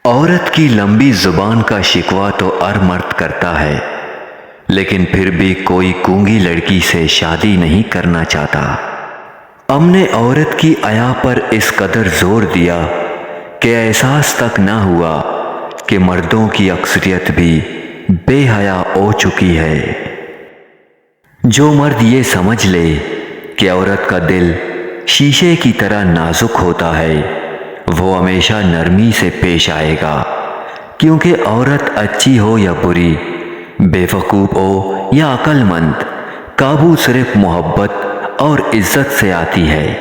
عورت کی لمبی زبان کا شکوہ تو ہر مرد کرتا ہے، لیکن پھر بھی کوئی گونگی لڑکی سے شادی نہیں کرنا چاہتا۔ ہم نے عورت کی حیا پر اس قدر زور دیا کہ احساس تک نہ ہوا کہ مردوں کی اکثریت بھی بے حیا ہو چکی ہے۔ جو مرد یہ سمجھ لے کہ عورت کا دل شیشے کی طرح نازک ہوتا ہے، وہ ہمیشہ نرمی سے پیش آئے گا، کیونکہ عورت اچھی ہو یا بری، بے وقوف ہو یا عقل مند، قابو صرف محبت اور عزت سے آتی ہے۔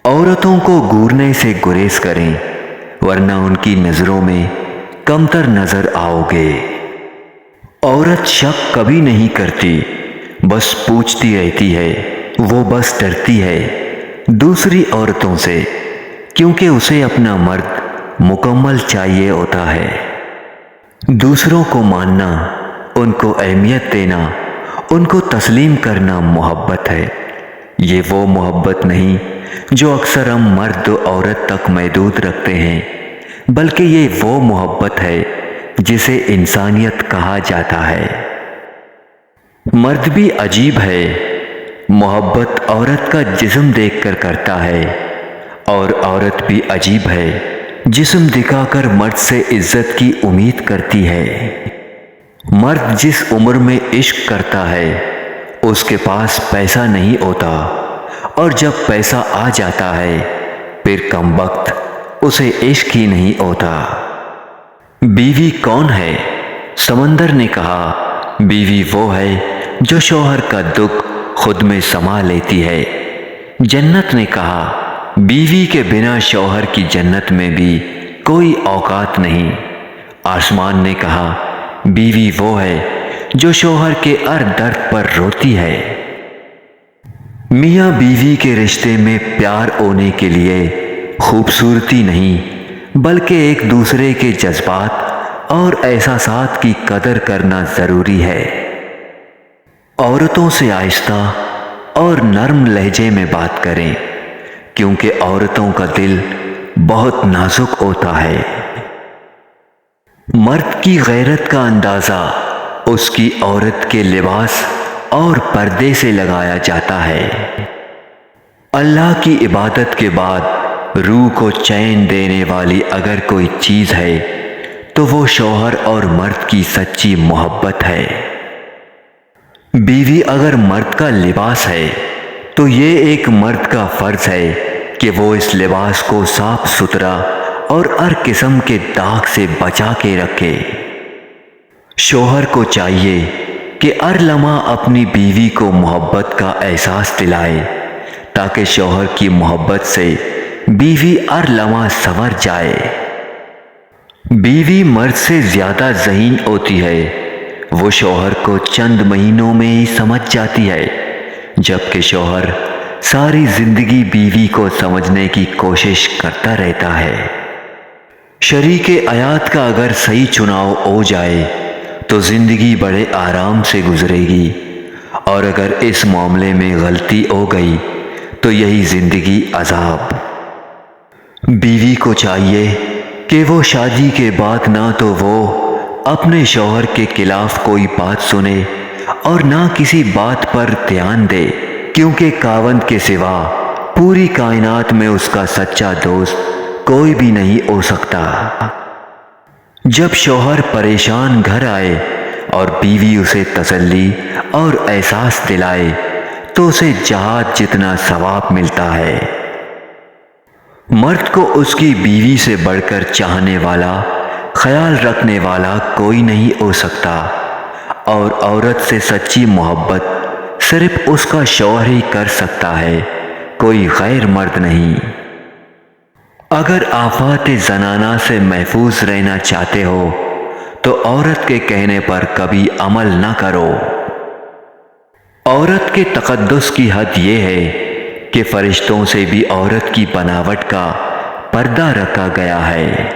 عورتوں کو گورنے سے گریز کریں، ورنہ ان کی نظروں میں کمتر نظر آؤ گے۔ عورت شک کبھی نہیں کرتی، بس پوچھتی رہتی ہے۔ وہ بس ڈرتی ہے دوسری عورتوں سے، کیونکہ اسے اپنا مرد مکمل چاہیے ہوتا ہے۔ دوسروں کو ماننا، ان کو اہمیت دینا، ان کو تسلیم کرنا محبت ہے۔ یہ وہ محبت نہیں جو اکثر ہم مرد و عورت تک محدود رکھتے ہیں، بلکہ یہ وہ محبت ہے جسے انسانیت کہا جاتا ہے۔ مرد بھی عجیب ہے، محبت عورت کا جسم دیکھ کر کرتا ہے، اور عورت بھی عجیب ہے، جسم دکھا کر مرد سے عزت کی امید کرتی ہے۔ مرد جس عمر میں عشق کرتا ہے، اس کے پاس پیسہ نہیں ہوتا، اور جب پیسہ آ جاتا ہے، پھر کم وقت اسے عشق ہی نہیں ہوتا۔ بیوی کون ہے؟ سمندر نے کہا، بیوی وہ ہے جو شوہر کا دکھ خود میں سما لیتی ہے۔ جنت نے کہا، بیوی کے بنا شوہر کی جنت میں بھی کوئی اوقات نہیں۔ آسمان نے کہا، بیوی وہ ہے جو شوہر کے ہر درد پر روتی ہے۔ میاں بیوی کے رشتے میں پیار ہونے کے لیے خوبصورتی نہیں، بلکہ ایک دوسرے کے جذبات اور احساسات کی قدر کرنا ضروری ہے۔ عورتوں سے آہستہ اور نرم لہجے میں بات کریں، کیونکہ عورتوں کا دل بہت نازک ہوتا ہے۔ مرد کی غیرت کا اندازہ اس کی عورت کے لباس اور پردے سے لگایا جاتا ہے۔ اللہ کی عبادت کے بعد روح کو چین دینے والی اگر کوئی چیز ہے تو وہ شوہر اور مرد کی سچی محبت ہے۔ بیوی اگر مرد کا لباس ہے تو یہ ایک مرد کا فرض ہے کہ وہ اس لباس کو صاف ستھرا اور ہر قسم کے داغ سے بچا کے رکھے۔ شوہر کو چاہیے کہ ہر لمحہ اپنی بیوی کو محبت کا احساس دلائے، تاکہ شوہر کی محبت سے بیوی ہر لمحہ سنور جائے۔ بیوی مرد سے زیادہ ذہین ہوتی ہے، وہ شوہر کو چند مہینوں میں ہی سمجھ جاتی ہے، جبکہ شوہر ساری زندگی بیوی کو سمجھنے کی کوشش کرتا رہتا ہے۔ شریک حیات کا اگر صحیح چناؤ ہو جائے تو زندگی بڑے آرام سے گزرے گی، اور اگر اس معاملے میں غلطی ہو گئی تو یہی زندگی عذاب۔ بیوی کو چاہیے کہ وہ شادی کے بعد نہ تو وہ اپنے شوہر کے خلاف کوئی بات سنے اور نہ کسی بات پر دھیان دے، کیونکہ خاوند کے سوا پوری کائنات میں اس کا سچا دوست کوئی بھی نہیں ہو سکتا۔ جب شوہر پریشان گھر آئے اور بیوی اسے تسلی اور احساس دلائے تو اسے جہاد جتنا ثواب ملتا ہے۔ مرد کو اس کی بیوی سے بڑھ کر چاہنے والا، خیال رکھنے والا کوئی نہیں ہو سکتا، اور عورت سے سچی محبت صرف اس کا شوہر ہی کر سکتا ہے، کوئی غیر مرد نہیں۔ اگر آفات زنانہ سے محفوظ رہنا چاہتے ہو تو عورت کے کہنے پر کبھی عمل نہ کرو۔ عورت کے تقدس کی حد یہ ہے کہ فرشتوں سے بھی عورت کی بناوٹ کا پردہ رکھا گیا ہے۔